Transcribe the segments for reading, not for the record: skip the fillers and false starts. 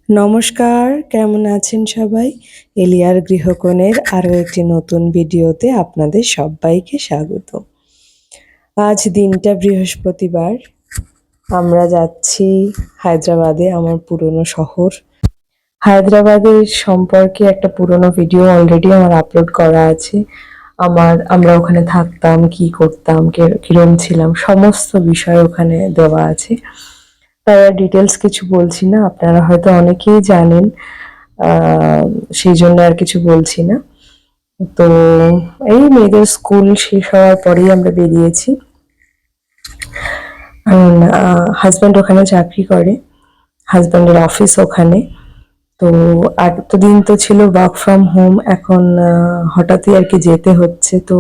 নমস্কার, কেমন আছেন সবাই? এলিয়ার গৃহকোণের আরও একটি নতুন ভিডিওতে আপনাদের সবাইকে স্বাগত। আজ দিনটা বৃহস্পতিবার। আমরা যাচ্ছি হায়দ্রাবাদে, আমার পুরনো শহর। হায়দ্রাবাদের সম্পর্কে একটা পুরনো ভিডিও অলরেডি আমার আপলোড করা আছে। আমরা ওখানে থাকতাম, কি করতাম, কিরম ছিলাম, সমস্ত বিষয় ওখানে দেওয়া আছে। তাই আর ডিটেলস কিছু বলছি না, আপনারা হয়তো অনেকেই জানেন, সেই জন্য আর কিছু বলছি না। তো এই মেয়েদের স্কুল শেষ হওয়ার পরেই আমরা বেরিয়েছি। হাজব্যান্ড ওখানে চাকরি করে, হাজব্যান্ডের অফিস ওখানে। তো এতদিন তো ছিল ওয়ার্ক ফ্রম হোম, এখন হঠাৎই আর কি যেতে হচ্ছে। তো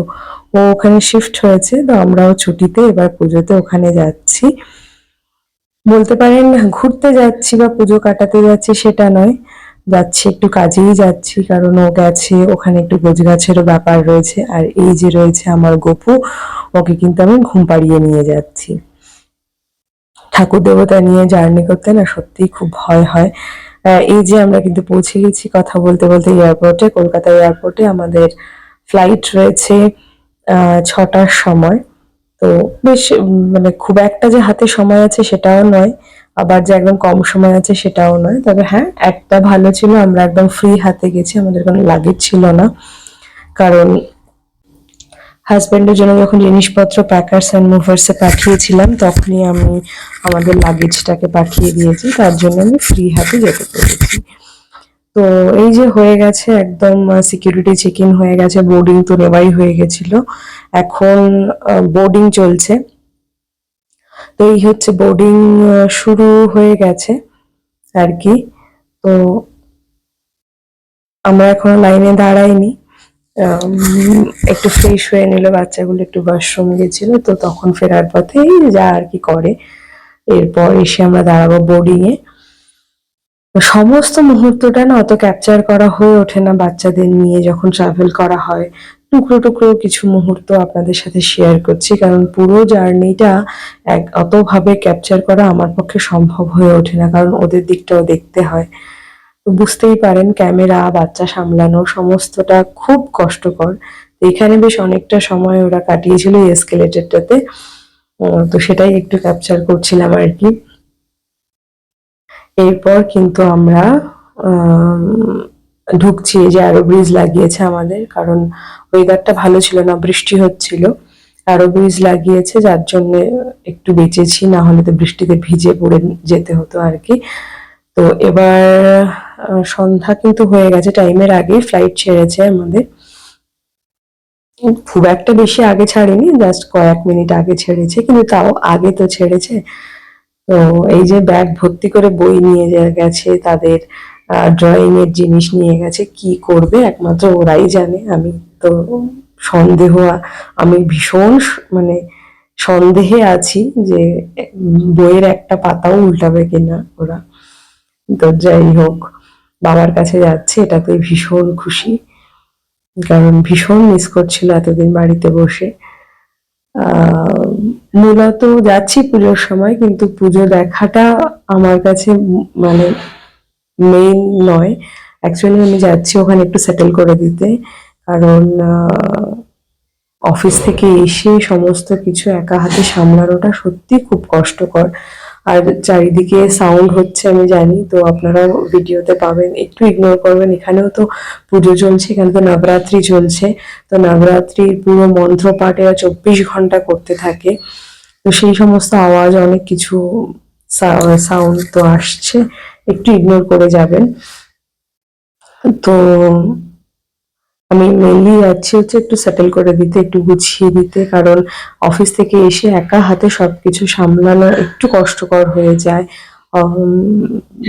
ও ওখানে শিফট হয়েছে, তো আমরাও ছুটিতে এবার পুজোতে ওখানে যাচ্ছি। বলতে পারেন ঘুরতে যাচ্ছি বা পুজো কাটাতে যাচ্ছি সেটা নয়, যাচ্ছি একটু কাজেই যাচ্ছি, কারণ ও গেছে ওখানে একটু গোছগাছেরও ব্যাপার রয়েছে। আর এই যে রয়েছে আমার গপু, ওকে কিন্তু আমি ঘুম পাড়িয়ে নিয়ে যাচ্ছি। ঠাকুর দেবতা নিয়ে জার্নি করতে না সত্যিই খুব ভয় হয়। এই যে আমরা কিন্তু পৌঁছে গেছি কথা বলতে বলতে এয়ারপোর্টে, কলকাতা এয়ারপোর্টে। আমাদের ফ্লাইট রয়েছে 6টার সময়। তো বেশ মানে খুব একটা যে হাতে সময় আছে সেটাও নয়, আবার যে একদম কম সময় আছে সেটাও নয়। তবে হ্যাঁ, একটা ভালো ছিল, আমরা একদম ফ্রি হাতে গেছি, আমাদের কোনো লাগেজ ছিল না। কারণ হাজব্যান্ডের জন্য যখন জিনিসপত্র প্যাকার্স অ্যান্ড মুভার্সে পাঠিয়েছিলাম, তখনই আমি আমাদের লাগেজটাকে পাঠিয়ে দিয়েছি, তার জন্য আমি ফ্রি হাতে যেতে পেরেছি। তো এই যে হয়ে গেছে, একদম সিকিউরিটি চেক ইন হয়ে গেছে, বোর্ডিং তো নেওয়াই হয়ে গেছিল, এখন বোর্ডিং চলছে। তো এই হচ্ছে বোর্ডিং শুরু হয়ে গেছে আর কি। তো আমরা এখনো লাইনে দাঁড়াইনি, একটু ফ্রেশ হয়ে নিল, বাচ্চাগুলো একটু ওয়াশরুম গেছিল, তো তখন ফেরার পথে যা আর কি করে। এরপর এসে আমরা দাঁড়াবো বোর্ডিং এ। সমস্ত মুহূর্তটা না অত ক্যাপচার করা হয়ে ওঠে না বাচ্চাদের নিয়ে যখন ট্রাভেল করা হয়। টুকরো টুকরো কিছু মুহূর্ত আপনাদের সাথে শেয়ার করছি, কারণ পুরো জার্নিটা অতভাবে ক্যাপচার করা আমার পক্ষে সম্ভব হয়ে ওঠে না, কারণ ওদের দিকটাও দেখতে হয়। তো বুঝতেই পারেন, ক্যামেরা, বাচ্চা সামলানো সমস্তটা খুব কষ্টকর। এখানে বেশ অনেকটা সময় ওরা কাটিয়েছিল এই এসকেলেটরটাতে, তো সেটাই একটু ক্যাপচার করছিলাম আর কি। এরপর কিন্তু আমরা ঢুকছি, এই যে অ্যারো ব্রিজ লাগিয়েছে আমাদের, কারণ ওয়েদারটা ভালো ছিল না, বৃষ্টি হচ্ছিল। অ্যারো ব্রিজ লাগিয়েছে, যার জন্য একটু বেঁচেছি, না হলে তো বৃষ্টিতে ভিজে পড়ে যেতে হতো আর কি। তো এবার সন্ধ্যা কিন্তু হয়ে গেছে, টাইমের আগেই ফ্লাইট ছেড়েছে আমাদের। খুব একটা বেশি আগে ছাড়েনি, জাস্ট কয়েক মিনিট আগে ছেড়েছে, কিন্তু তাও আগে তো ছেড়েছে। তো এই যে ব্যাগ ভর্তি করে বই নিয়ে গেছে, তাদের ড্রয়িং এর জিনিস নিয়ে গেছে, কি করবে একমাত্র ওরাই জানে। আমি তো সন্দেহ, আমি ভীষণ মানে সন্দেহে আছি যে বইয়ের একটা পাতাও উল্টাবে কিনা ওরা। তো যাই হোক, বাবার কাছে যাচ্ছে, এটাতে ভীষণ খুশি, কারণ ভীষণ মিস করছিল এতদিন বাড়িতে বসে। মূলত যাচ্ছি পুজোর সময়, কিন্তু পুজো দেখাটা আমার কাছে মানে মেইন নয়। অ্যাকচুয়ালি আমি যাচ্ছি ওখানে একটু সেটেল করে দিতে, কারণ অফিস থেকে এসে সমস্ত কিছু একা হাতে সামলানোটা সত্যি খুব কষ্টকর। আর চারিদিকে সাউন্ড হচ্ছে আমি জানি, তো আপনারা ভিডিওতে পাবেন, একটু ইগনোর করবেন। এখানেও তো পুজো চলছে, এখানে তো নবরাত্রি চলছে, তো নবরাত্রির পুরো মন্ত্রপাঠ এরা 24 ঘন্টা করতে থাকে। তো সেই সমস্ত আওয়াজ, অনেক কিছু সাউন্ড তো আসছে, একটু ইগনোর করে যাবেন। তো আমি মেনলি যাচ্ছি হচ্ছে একটু সেটেল করে দিতে, একটু গুছিয়ে দিতে, কারণ অফিস থেকে এসে একা হাতে সবকিছু সামলানো একটু কষ্টকর হয়ে যায়।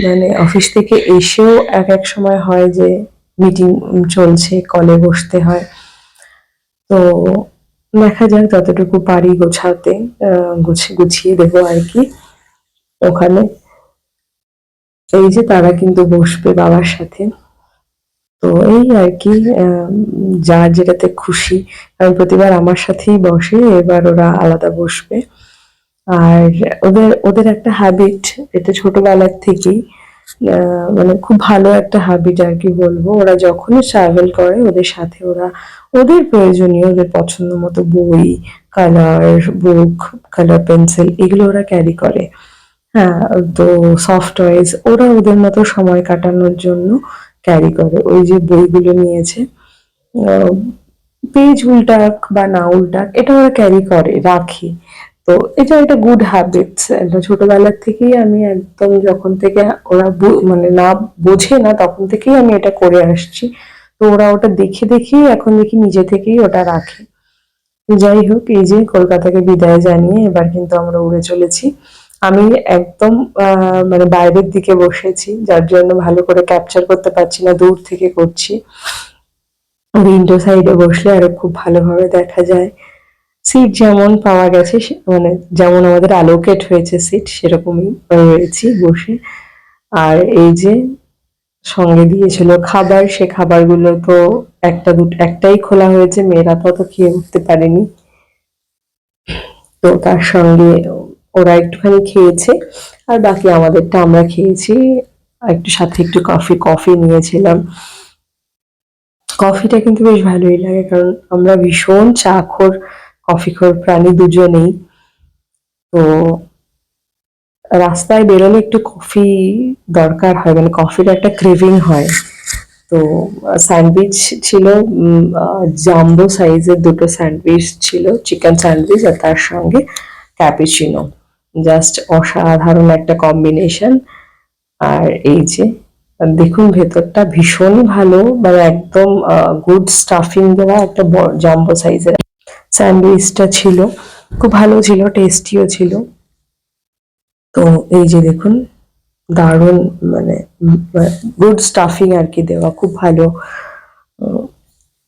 মানে অফিস থেকে এসেও এক এক সময় হয় যে মিটিং চলছে, কলে বসতে হয়। তো দেখা যাক যতটুকু পারি গোছাতে, গুছিয়ে দেবো আর কি ওখানে। এই যে তারা কিন্তু বসবে বাবার সাথে, তো এই আর কি, যার যেটাতে খুশি, কারণ প্রতিবার আমার সাথেই বসে, এবার ওরা আলাদা বসবে। আর ওদের ওদের একটা হ্যাবিট, এটা ছোটবেলার থেকেই, মানে খুব ভালো একটা হ্যাবিট আর কি বলবো। ওরা যখনই ট্রাভেল করে ওদের সাথে ওরা ওদের প্রয়োজনীয় ওদের পছন্দ মতো বই, কালার বুক, কালার পেন্সিল এগুলো ওরা ক্যারি করে। হ্যাঁ, তো সফট টয়েস ওরা ওদের মতো সময় কাটানোর জন্য ক্যারি করে। ওই যে বইগুলো নিয়েছে, পেজ উল্টাক বা না উল্টাক এটা ওরা ক্যারি করে, রাখে। তো এটা একটা গুড হ্যাবিটস। এটা ছোটবেলার থেকেই আমি একদম যখন থেকে ওরা মানে না বোঝে না তখন থেকেই আমি এটা করে আসছি। তো ওরা ওটা দেখে দেখেই এখন দেখি নিজে থেকেই ওটা রাখে। যাই হোক, এই যে কলকাতাকে বিদায় জানিয়ে এবার কিন্তু আমরা উড়ে চলেছি। আমি একদম মানে বাইরের দিকে বসেছি, যার জন্য ভালো করে ক্যাপচার করতে পারছি না, দূর থেকে করছি। উইন্ডো সাইডে বসলে আরো খুব ভালোভাবে দেখা যায়। সিট যেমন পাওয়া গেছে মানে যেমন আমাদের অ্যালোকেট হয়েছে সিট সেরকমই রয়েছি বসে। আর এই যে সঙ্গে দিয়েছিল খাবার, সে খাবারগুলো তো একটাই খোলা হয়েছে, মেয়েরা তো অত খেয়ে উঠতে পারেনি। তো তার সঙ্গে ওরা একটুখানি খেয়েছে আর বাকি আমাদেরটা আমরা খেয়েছি। আর একটু সাথে একটু কফি নিয়েছিলাম। কফিটা কিন্তু বেশ ভালোই লাগে, কারণ আমরা ভীষণ কফিখোর প্রাণী দুজনেই। তো রাস্তায় বেরোলে একটু কফি দরকার হয়, মানে কফির একটা ক্রেভিং হয়। তো স্যান্ডউইচ ছিল, জাম্বো সাইজের দুটো স্যান্ডউইচ ছিল, চিকেন স্যান্ডউইচ আর তার সঙ্গে ক্যাপুচিনো। জাস্ট অসাধারণ একটা কম্বিনেশন। আর এই যে দেখুন ভেতরটা ভীষণ ভালো, মানে একদম গুড স্টাফিং দেওয়া একটা জাম্বো সাইজের স্যান্ডউইচটা ছিল। খুব ভালো ছিল, টেস্টিও ছিল। তো এই যে দেখুন দারুণ, মানে গুড স্টাফিং আর কি দেওয়া, খুব ভালো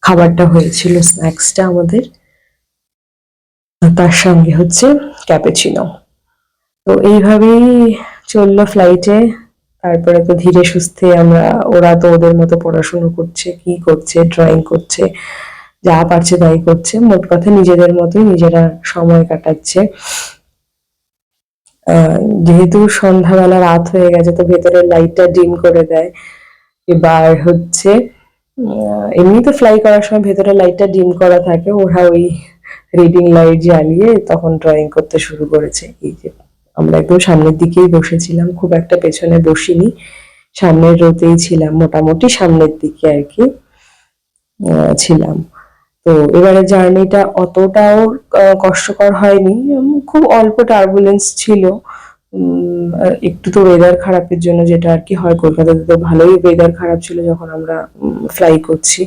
খাবারটা হয়েছিল, স্ন্যাক্সটা আমাদের। তার সঙ্গে হচ্ছে ক্যাপুচিনো। তো এইভাবেই চললো ফ্লাইটে। তারপরে তো ধীরে সুস্থে আমরা, ওরা তো ওদের মতো পড়াশুনো করছে, কি করছে, ড্রয়িং করছে, যা পারছে তাই করছে। মোট কথা নিজেদের মতোই নিজেরা সময় কাটাচ্ছে। যেহেতু সন্ধ্যাবেলা রাত হয়ে গেছে তো ভেতরের লাইটটা ডিম করে দেয়। এবার হচ্ছে এমনি তো ফ্লাই করার সময় ভেতরে লাইটটা ডিম করা থাকে, ওরা ওই রিডিং লাইট জ্বালিয়ে তখন ড্রয়িং করতে শুরু করেছে। এই যে আমরা একদম সামনের দিকেই বসেছিলাম, খুব একটা পেছনে বসিনি, সামনের রোতেই ছিলাম, মোটামুটি সামনের দিকে আর কি ছিলাম। তো এবারে জার্নিটা অতটাও কষ্টকর হয়নি, খুব অল্প টার্বুলেন্স ছিল। একটু তো ওয়েদার খারাপের জন্য, যেটা আর কি হয়, কলকাতাতে তো ভালোই ওয়েদার খারাপ ছিল যখন আমরা ফ্লাই করছি।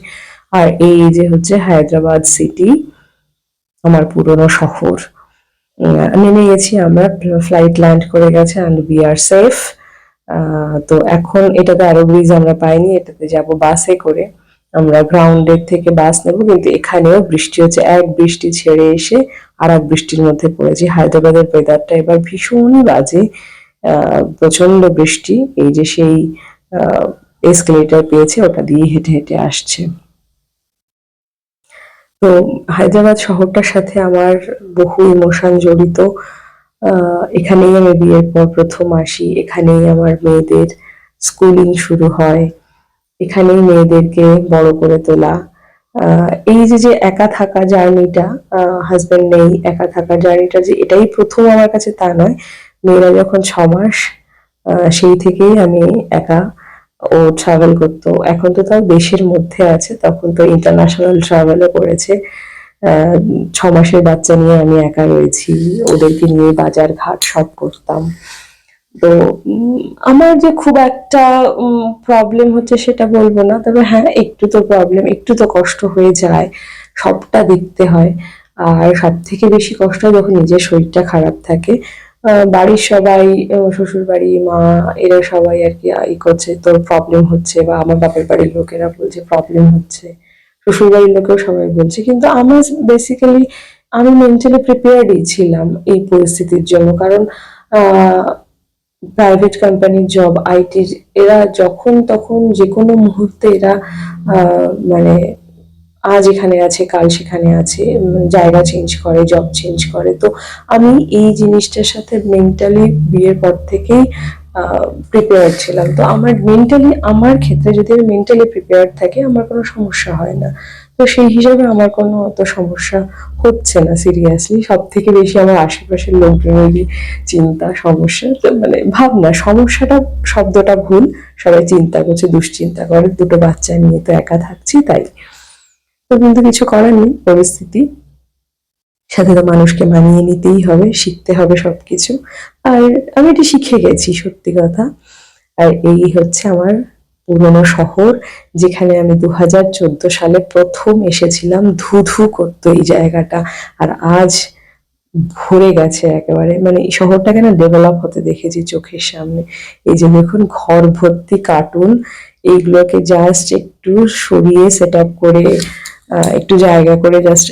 আর এই যে হচ্ছে হায়দ্রাবাদ সিটি, আমার পুরনো শহর। নেমে গেছি আমরা, ফ্লাইট ল্যান্ড করে গেছে অ্যান্ড উই আর সেফ। তো এখন এটাতে আরো ব্রিজ আমরা পাইনি, এটাতে যাব বাসে করে। আমরা গ্রাউন্ডের থেকে বাস নেব, কিন্তু এখানেও বৃষ্টি হচ্ছে, এক বৃষ্টি ছেড়ে এসে আর এক বৃষ্টির মধ্যে পড়েছি। হায়দ্রাবাদের ওয়েদারটা এবার ভীষণই বাজে, প্রচন্ড বৃষ্টি। এই যে সেই এসকেলেটার পেয়েছে, ওটা দিয়ে হেঁটে হেঁটে আসছে। তো হায়দ্রাবাদ শহরটার সাথে আমার বহু ইমোশন জড়িত। এখানেই আমি বিয়ের পর প্রথম আসি, এখানেই আমার মেয়েদের স্কুলিং শুরু হয়, এখানেই মেয়েদেরকে বড় করে তোলা। এই যে যে একা থাকা জার্নিটা, হাজবেন্ড নেই, একা থাকা জার্নিটা যে এটাই প্রথম আমার কাছে তা নয়। মেয়েরা যখন 6 মাস, সেই থেকেই আমি একা। ও ট্রাভেল করতো, এখন তো তাও দেশের মধ্যে আছে, তখন তো ইন্টারন্যাশনাল ট্রাভেলও করেছে। 6 মাসের বাচ্চা নিয়ে আমি একা রয়েছি, ওদেরকে নিয়ে বাজার ঘাট সব করতাম। তো আমার যে খুব একটা প্রবলেম হচ্ছে সেটা বলবো না, তবে হ্যাঁ একটু তো প্রবলেম, একটু তো কষ্ট হয়ে যায়, সবটা দেখতে হয়। আর সব থেকে বেশি কষ্ট হয় যখন নিজের শরীরটা খারাপ থাকে। বাড়ির সবাই, শ্বশুর বাড়ি, মা, এরা সবাই আর কি করছে তোর প্রবলেম হচ্ছে, বা আমার বাপের বাড়ির লোকেরা বলছে প্রবলেম হচ্ছে, শ্বশুর বাড়ির লোকেও সবাই বলছে, কিন্তু আমার বেসিক্যালি আমি মেন্টালি প্রিপেয়ার্ডই ছিলাম এই পরিস্থিতির জন্য। কারণ প্রাইভেট কোম্পানির জব, আইটির, এরা যখন তখন যে কোনো মুহূর্তে এরা মানে আজ এখানে আছে কাল সেখানে আছে, জায়গা চেঞ্জ করে, জব চেঞ্জ করে। তো আমি এই জিনিসটার সাথে মেন্টালি বিয়ের পর থেকেই প্রিপেয়ার ছিলাম। তো আমার ক্ষেত্রে যদি আমি মেন্টালি প্রিপেয়ার থাকি আমার কোনো সমস্যা হয় না। তো সেই হিসাবে আমার কোনো অত সমস্যা হচ্ছে না সিরিয়াসলি। সব থেকে বেশি আমার আশেপাশের লোকজনেরই চিন্তা, সমস্যা, তো মানে ভাবনা, সমস্যাটা শব্দটা ভুল, সবাই চিন্তা করছে, দুশ্চিন্তা করে, দুটো বাচ্চা নিয়ে তো একা থাকছি তাই। তো কিন্তু কিছু করার নেই, পরিস্থিতি, সাথে তো মানুষকে মানিয়ে নিতেই হবে, শিখতে হবে সবকিছু। আর আমি এটা শিখে গেছি সত্যি কথা। আর এই হচ্ছে আমার পুরনো শহর, যেখানে আমি 2014 সালে প্রথম এসেছিলাম। ধু ধু করতো এই জায়গাটা, আর আজ ভরে গেছে একেবারে। মানে এই শহরটাকে না ডেভেলপ হতে দেখেছি চোখের সামনে। এই যে দেখুন, ঘর ভর্তি কার্টুন, এইগুলোকে জাস্ট একটু সরিয়ে সেট আপ করে একটু জায়গা করে জাস্ট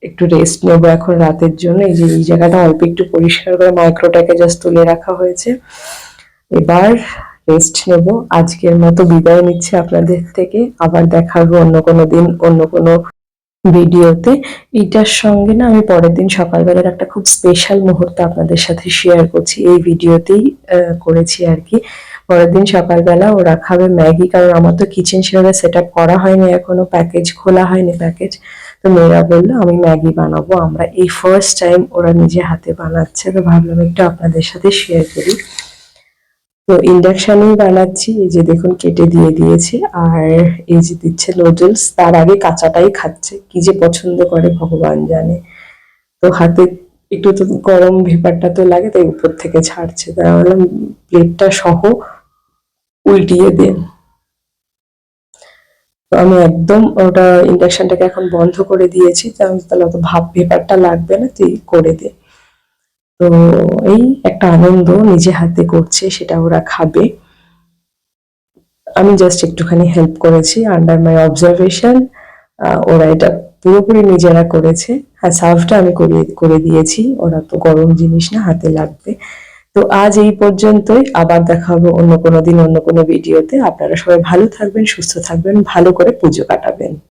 একটু রেস্ট নেবো এখন রাতের জন্য। এই যে এই জায়গাটা অল্প একটু পরিষ্কার করে মাইক্রোটাকে জাস্ট তুলে রাখা হয়েছে। এবার রেস্ট নেব। আজকের মতো বিদায় নিচ্ছে আপনাদের থেকে। আবার দেখা হবে অন্য কোনো দিন, অন্য কোনো ভিডিওতে। এটার সঙ্গে না আমি পরের দিন সকালবেলার একটা খুব স্পেশাল মুহূর্ত আপনাদের সাথে শেয়ার করছি, এই ভিডিওতেই করেছি আর কি। পরের দিন সকালবেলা ওরা খাবে ম্যাগি, কারণ আমার তো কিচেন সেভাবে সেট আপ করা হয়নি এখনো, প্যাকেজ খোলা হয়নি প্যাকেজ। তো মেয়েরা বললো আমি ম্যাগি বানাবো, আমরা এই ফার্স্ট টাইম ওরা নিজে হাতে বানাচ্ছে, তো ভাবলাম একটু আপনাদের সাথে শেয়ার করি। তো ইন্ডাকশনেই বানাচ্ছি। এই যে দেখুন কেটে দিয়ে দিয়েছে, আর এই যে দিচ্ছে নুডলস, তার আগে কাঁচাটাই খাচ্ছে, কি যে পছন্দ করে ভগবান জানে। তো হাতে একটু তো গরম ভেপারটা তো লাগে, তাই উপর থেকে ছাড়ছে, তাই বললাম প্লেটটা সহ উল্টিয়ে দেন। তো আমি একদম ওটা ইন্ডাকশনটাকে এখন বন্ধ করে দিয়েছি, তাহলে অত ভাপ ভেপারটা লাগবে না, তুই করে দে। তো এই একটা আনন্দ, নিজে হাতে করছে, সেটা ওরা খাবে। আমি জাস্ট একটুখানি হেল্প করেছি, আন্ডার মাই অবজারভেশন। ওরা এটা পুরোপুরি নিজেরা করেছে। হ্যাঁ, সার্ভটা আমি করে দিয়েছি, ওরা তো গরম জিনিস না, হাতে লাগবে। তো আজ এই পর্যন্তই, আবার দেখা হবে অন্য কোনো দিন অন্য কোনো ভিডিওতে। আপনারা সবাই ভালো থাকবেন, সুস্থ থাকবেন, ভালো করে পুজো কাটাবেন।